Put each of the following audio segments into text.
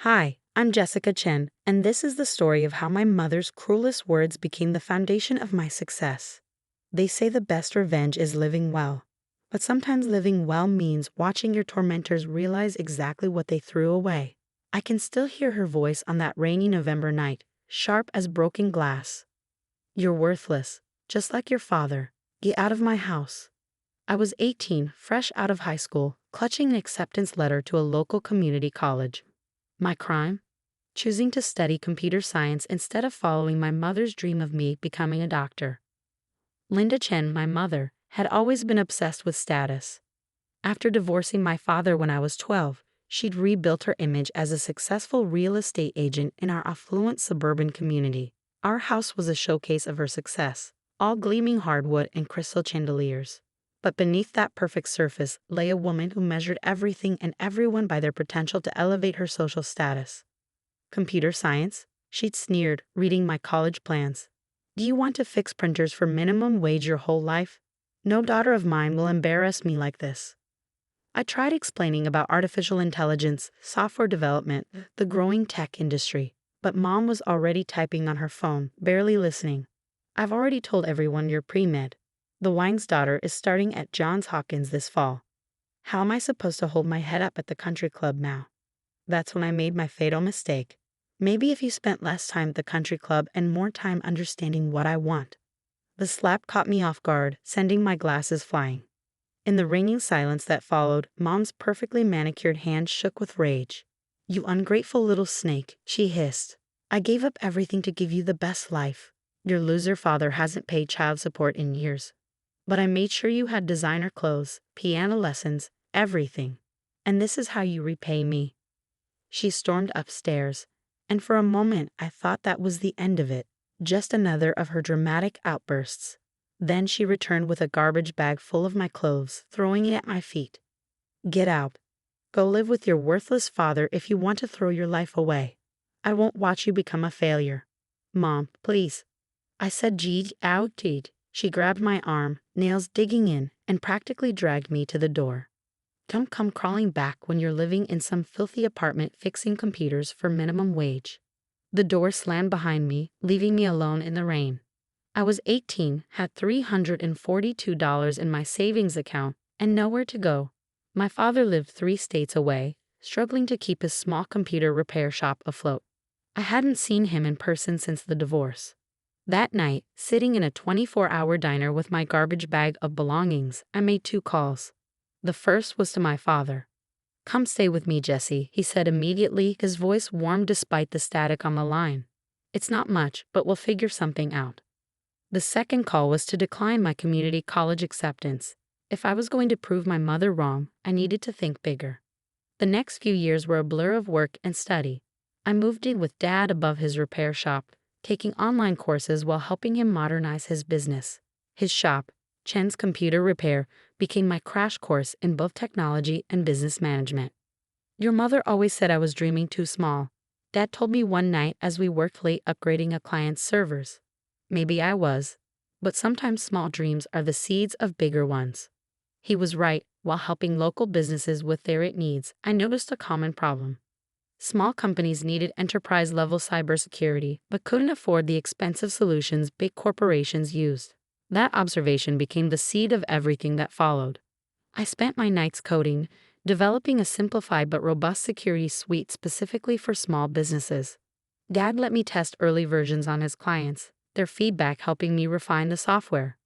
Hi, I'm Jessica Chen, and this is the story of how my mother's cruelest words became the foundation of my success. They say the best revenge is living well, but sometimes living well means watching your tormentors realize exactly what they threw away. I can still hear her voice on that rainy November night, sharp as broken glass. You're worthless, just like your father. Get out of my house. I was 18, fresh out of high school, clutching an acceptance letter to a local community college. My crime? Choosing to study computer science instead of following my mother's dream of me becoming a doctor. Linda Chen, my mother, had always been obsessed with status. After divorcing my father when I was 12, she'd rebuilt her image as a successful real estate agent in our affluent suburban community. Our house was a showcase of her success, all gleaming hardwood and crystal chandeliers. But beneath that perfect surface lay a woman who measured everything and everyone by their potential to elevate her social status. Computer science? She'd sneered, reading my college plans. Do you want to fix printers for minimum wage your whole life? No daughter of mine will embarrass me like this. I tried explaining about artificial intelligence, software development, the growing tech industry, but Mom was already typing on her phone, barely listening. I've already told everyone you're pre-med. The wine's daughter is starting at Johns Hopkins this fall. How am I supposed to hold my head up at the country club now? That's when I made my fatal mistake. Maybe if you spent less time at the country club and more time understanding what I want. The slap caught me off guard, sending my glasses flying. In the ringing silence that followed, Mom's perfectly manicured hand shook with rage. You ungrateful little snake, she hissed. I gave up everything to give you the best life. Your loser father hasn't paid child support in years. But I made sure you had designer clothes, piano lessons, everything. And this is how you repay me. She stormed upstairs, and for a moment I thought that was the end of it, just another of her dramatic outbursts. Then she returned with a garbage bag full of my clothes, throwing it at my feet. Get out. Go live with your worthless father if you want to throw your life away. I won't watch you become a failure. Mom, please. I said "Gee, out, Teed." She grabbed my arm, nails digging in, and practically dragged me to the door. Don't come crawling back when you're living in some filthy apartment fixing computers for minimum wage. The door slammed behind me, leaving me alone in the rain. I was 18, had $342 in my savings account, and nowhere to go. My father lived 3 states away, struggling to keep his small computer repair shop afloat. I hadn't seen him in person since the divorce. That night, sitting in a 24-hour diner with my garbage bag of belongings, I made 2 calls. The first was to my father. Come stay with me, Jesse, he said immediately, his voice warm despite the static on the line. It's not much, but we'll figure something out. The second call was to decline my community college acceptance. If I was going to prove my mother wrong, I needed to think bigger. The next few years were a blur of work and study. I moved in with Dad above his repair shop, taking online courses while helping him modernize his business. His shop, Chen's Computer Repair, became my crash course in both technology and business management. Your mother always said I was dreaming too small. Dad told me one night as we worked late upgrading a client's servers. Maybe I was, but sometimes small dreams are the seeds of bigger ones. He was right. While helping local businesses with their needs, I noticed a common problem. Small companies needed enterprise-level cybersecurity, but couldn't afford the expensive solutions big corporations used. That observation became the seed of everything that followed. I spent my nights coding, developing a simplified but robust security suite specifically for small businesses. Dad let me test early versions on his clients, their feedback helping me refine the software.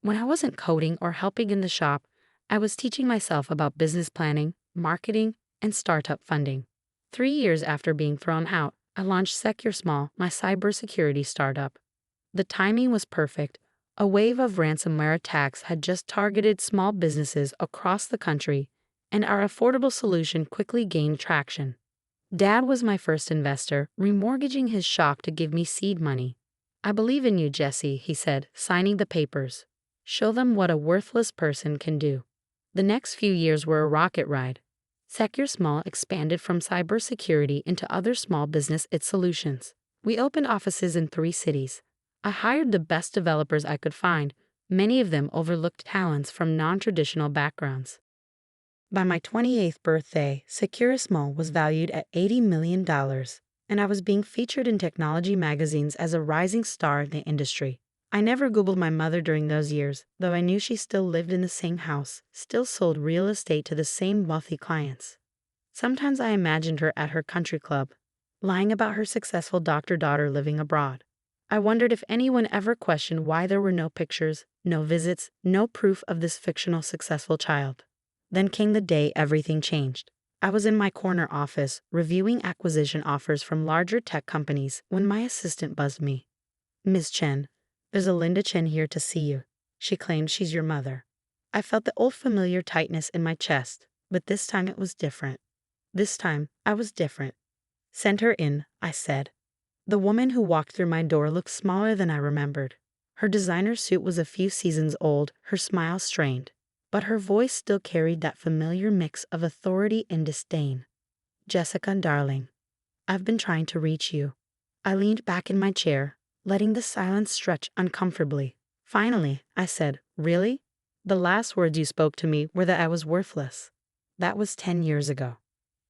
When I wasn't coding or helping in the shop, I was teaching myself about business planning, marketing, and startup funding. 3 years after being thrown out, I launched Secure Small, my cybersecurity startup. The timing was perfect. A wave of ransomware attacks had just targeted small businesses across the country, and our affordable solution quickly gained traction. Dad was my first investor, remortgaging his shop to give me seed money. I believe in you, Jesse, he said, signing the papers. Show them what a worthless person can do. The next few years were a rocket ride. Secure Small expanded from cybersecurity into other small business solutions. We opened offices in 3 cities. I hired the best developers I could find, many of them overlooked talents from non-traditional backgrounds. By my 28th birthday, Securismo was valued at $80 million, and I was being featured in technology magazines as a rising star in the industry. I never Googled my mother during those years, though I knew she still lived in the same house, still sold real estate to the same wealthy clients. Sometimes I imagined her at her country club, lying about her successful doctor-daughter living abroad. I wondered if anyone ever questioned why there were no pictures, no visits, no proof of this fictional successful child. Then came the day everything changed. I was in my corner office, reviewing acquisition offers from larger tech companies, when my assistant buzzed me. "Ms. Chen, there's a Linda Chen here to see you. She claims she's your mother." I felt the old familiar tightness in my chest, but this time it was different. This time, I was different. "Send her in," I said. The woman who walked through my door looked smaller than I remembered. Her designer suit was a few seasons old, her smile strained, but her voice still carried that familiar mix of authority and disdain. "Jessica, darling, I've been trying to reach you." I leaned back in my chair, letting the silence stretch uncomfortably. "Finally," I said. "Really? The last words you spoke to me were that I was worthless. That was 10 years ago."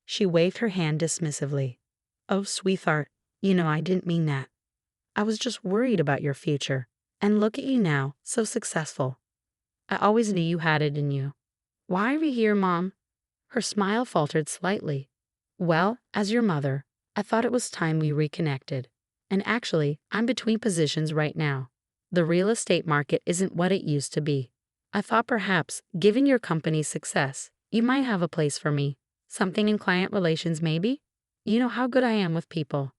She waved her hand dismissively. "Oh, sweetheart, you know I didn't mean that. I was just worried about your future. And look at you now, so successful. I always knew you had it in you." "Why are we here, Mom?" Her smile faltered slightly. "Well, as your mother, I thought it was time we reconnected. And actually, I'm between positions right now. The real estate market isn't what it used to be. I thought perhaps, given your company's success, you might have a place for me. Something in client relations, maybe? You know how good I am with people."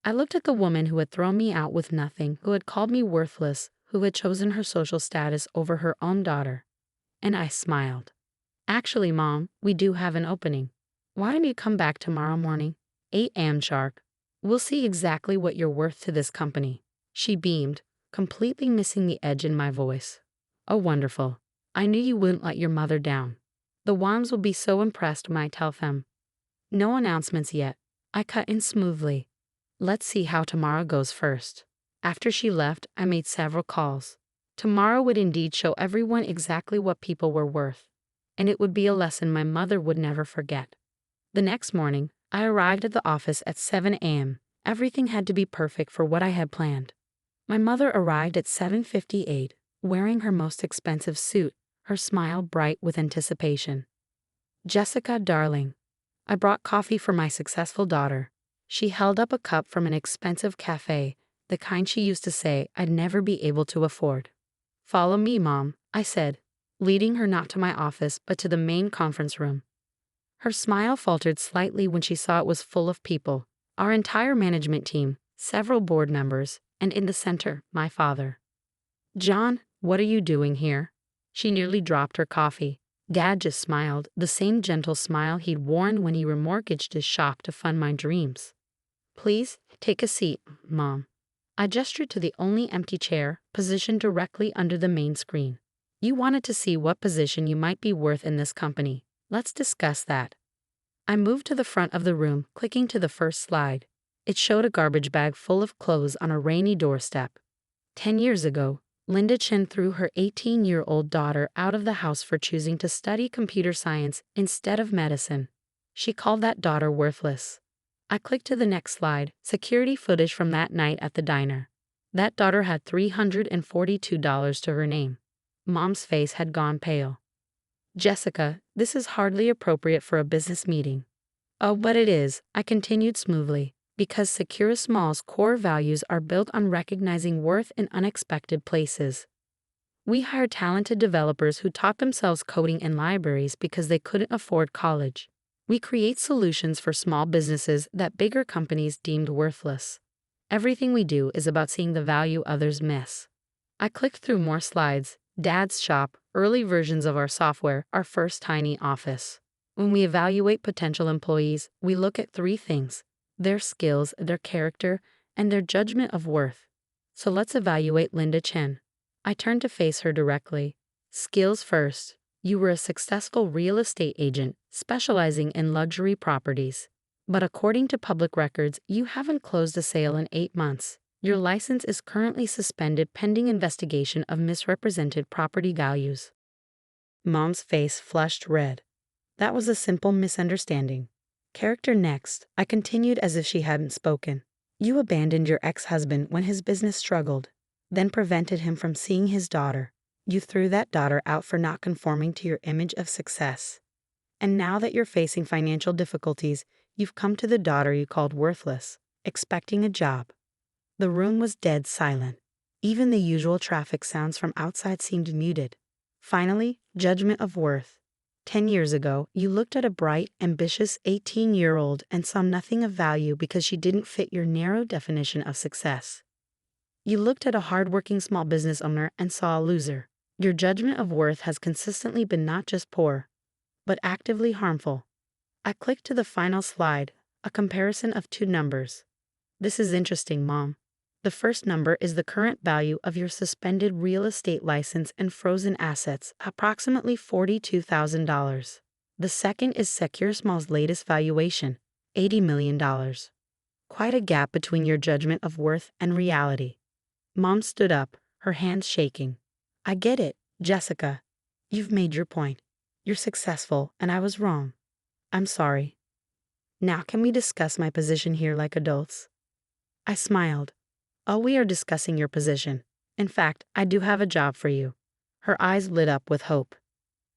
I looked at the woman who had thrown me out with nothing, who had called me worthless, who had chosen her social status over her own daughter. And I smiled. "Actually, Mom, we do have an opening. Why don't you come back tomorrow morning? 8 a.m. sharp. We'll see exactly what you're worth to this company." She beamed, completely missing the edge in my voice. "Oh, wonderful. I knew you wouldn't let your mother down. The Wams will be so impressed when I tell them." "No announcements yet." I cut in smoothly. "Let's see how tomorrow goes first." After she left, I made several calls. Tomorrow would indeed show everyone exactly what people were worth, and it would be a lesson my mother would never forget. The next morning, I arrived at the office at 7 a.m. Everything had to be perfect for what I had planned. My mother arrived at 7:58, wearing her most expensive suit, her smile bright with anticipation. "Jessica, darling, I brought coffee for my successful daughter." She held up a cup from an expensive cafe, the kind she used to say I'd never be able to afford. "Follow me, Mom," I said, leading her not to my office but to the main conference room. Her smile faltered slightly when she saw it was full of people, our entire management team, several board members, and in the center, my father. "John, what are you doing here?" She nearly dropped her coffee. Dad just smiled, the same gentle smile he'd worn when he remortgaged his shop to fund my dreams. "Please, take a seat, Mom." I gestured to the only empty chair, positioned directly under the main screen. "You wanted to see what position you might be worth in this company. Let's discuss that." I moved to the front of the room, clicking to the first slide. It showed a garbage bag full of clothes on a rainy doorstep. 10 years ago, Linda Chen threw her 18-year-old daughter out of the house for choosing to study computer science instead of medicine. She called that daughter worthless. I clicked to the next slide, security footage from that night at the diner. That daughter had $342 to her name. Mom's face had gone pale. "Jessica, this is hardly appropriate for a business meeting." "Oh, but it is," I continued smoothly, "because Secura Small's core values are built on recognizing worth in unexpected places. We hire talented developers who taught themselves coding in libraries because they couldn't afford college. We create solutions for small businesses that bigger companies deemed worthless. Everything we do is about seeing the value others miss." I clicked through more slides. Dad's shop, early versions of our software, our first tiny office. When we evaluate potential employees, we look at 3 things: their skills, their character, and their judgment of worth. So let's evaluate Linda Chen. I turned to face her directly. "Skills first. You were a successful real estate agent, specializing in luxury properties. But according to public records, you haven't closed a sale in 8 months. Your license is currently suspended pending investigation of misrepresented property values." Mom's face flushed red. That was a simple misunderstanding. Character next, I continued as if she hadn't spoken. You abandoned your ex-husband when his business struggled, then prevented him from seeing his daughter. You threw that daughter out for not conforming to your image of success. And now that you're facing financial difficulties, you've come to the daughter you called worthless, expecting a job. The room was dead silent. Even the usual traffic sounds from outside seemed muted. Finally, judgment of worth. 10 years ago, you looked at a bright, ambitious 18-year-old and saw nothing of value because she didn't fit your narrow definition of success. You looked at a hardworking small business owner and saw a loser. Your judgment of worth has consistently been not just poor, but actively harmful. I clicked to the final slide, a comparison of two numbers. This is interesting, Mom. The first number is the current value of your suspended real estate license and frozen assets, approximately $42,000. The second is Secure Small's latest valuation, $80 million. Quite a gap between your judgment of worth and reality. Mom stood up, her hands shaking. I get it, Jessica. You've made your point. You're successful, and I was wrong. I'm sorry. Now can we discuss my position here like adults? I smiled. Oh, we are discussing your position. In fact, I do have a job for you. Her eyes lit up with hope.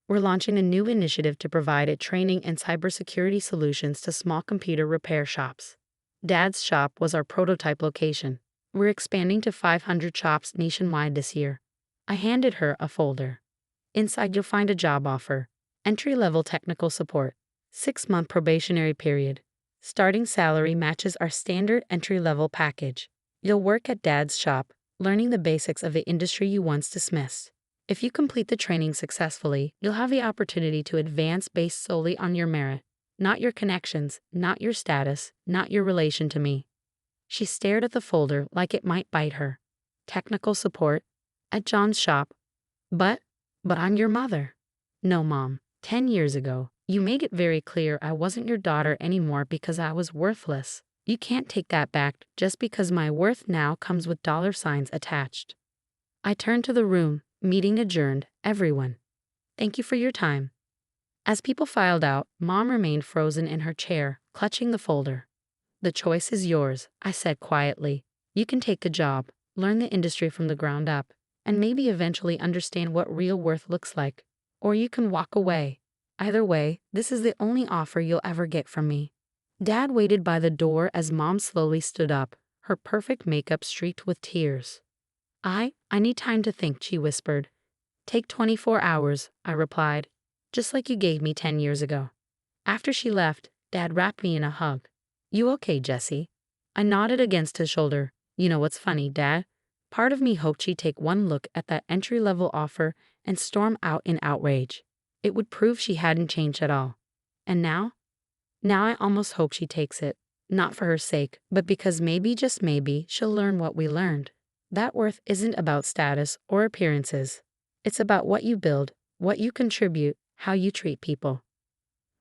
We're launching a new initiative to provide a training and cybersecurity solutions to small computer repair shops. Dad's shop was our prototype location. We're expanding to 500 shops nationwide this year. I handed her a folder. Inside you'll find a job offer. Entry-level technical support. 6-month probationary period. Starting salary matches our standard entry-level package. You'll work at Dad's shop, learning the basics of the industry you once dismissed. If you complete the training successfully, you'll have the opportunity to advance based solely on your merit, not your connections, not your status, not your relation to me. She stared at the folder like it might bite her. Technical support at John's shop. But I'm your mother. No, Mom. 10 years ago, you made it very clear I wasn't your daughter anymore because I was worthless. You can't take that back just because my worth now comes with dollar signs attached. I turned to the room, meeting adjourned, everyone. Thank you for your time. As people filed out, Mom remained frozen in her chair, clutching the folder. The choice is yours, I said quietly. You can take the job, learn the industry from the ground up, and maybe eventually understand what real worth looks like. Or you can walk away. Either way, this is the only offer you'll ever get from me. Dad waited by the door as Mom slowly stood up, her perfect makeup streaked with tears. I need time to think, she whispered. Take 24 hours, I replied, just like you gave me 10 years ago. After she left, Dad wrapped me in a hug. You okay, Jessie? I nodded against his shoulder. You know what's funny, Dad? Part of me hoped she'd take one look at that entry-level offer and storm out in outrage. It would prove she hadn't changed at all. And now? Now I almost hope she takes it, not for her sake, but because maybe, just maybe, she'll learn what we learned. That worth isn't about status or appearances. It's about what you build, what you contribute, how you treat people.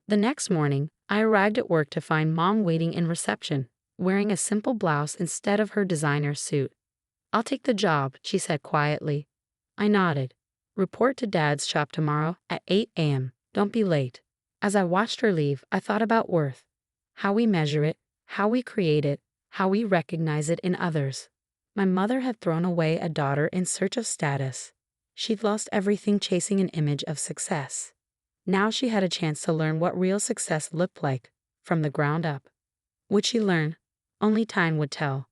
The next morning, I arrived at work to find Mom waiting in reception, wearing a simple blouse instead of her designer suit. I'll take the job, she said quietly. I nodded. Report to Dad's shop tomorrow at 8 a.m. Don't be late. As I watched her leave, I thought about worth. How we measure it, how we create it, how we recognize it in others. My mother had thrown away a daughter in search of status. She'd lost everything chasing an image of success. Now she had a chance to learn what real success looked like, from the ground up. Would she learn? Only time would tell.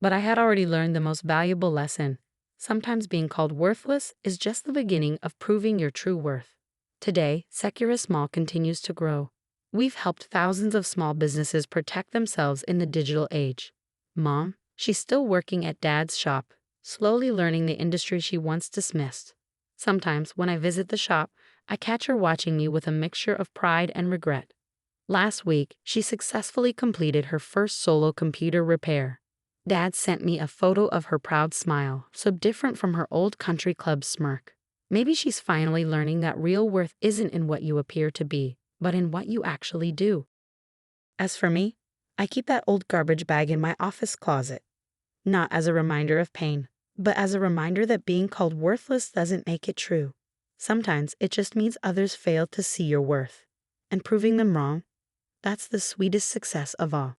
But I had already learned the most valuable lesson. Sometimes being called worthless is just the beginning of proving your true worth. Today, Secure Small continues to grow. We've helped thousands of small businesses protect themselves in the digital age. Mom, she's still working at Dad's shop, slowly learning the industry she once dismissed. Sometimes, when I visit the shop, I catch her watching me with a mixture of pride and regret. Last week, she successfully completed her first solo computer repair. Dad sent me a photo of her proud smile, so different from her old country club smirk. Maybe she's finally learning that real worth isn't in what you appear to be, but in what you actually do. As for me, I keep that old garbage bag in my office closet. Not as a reminder of pain, but as a reminder that being called worthless doesn't make it true. Sometimes it just means others failed to see your worth. and proving them wrong, that's the sweetest success of all.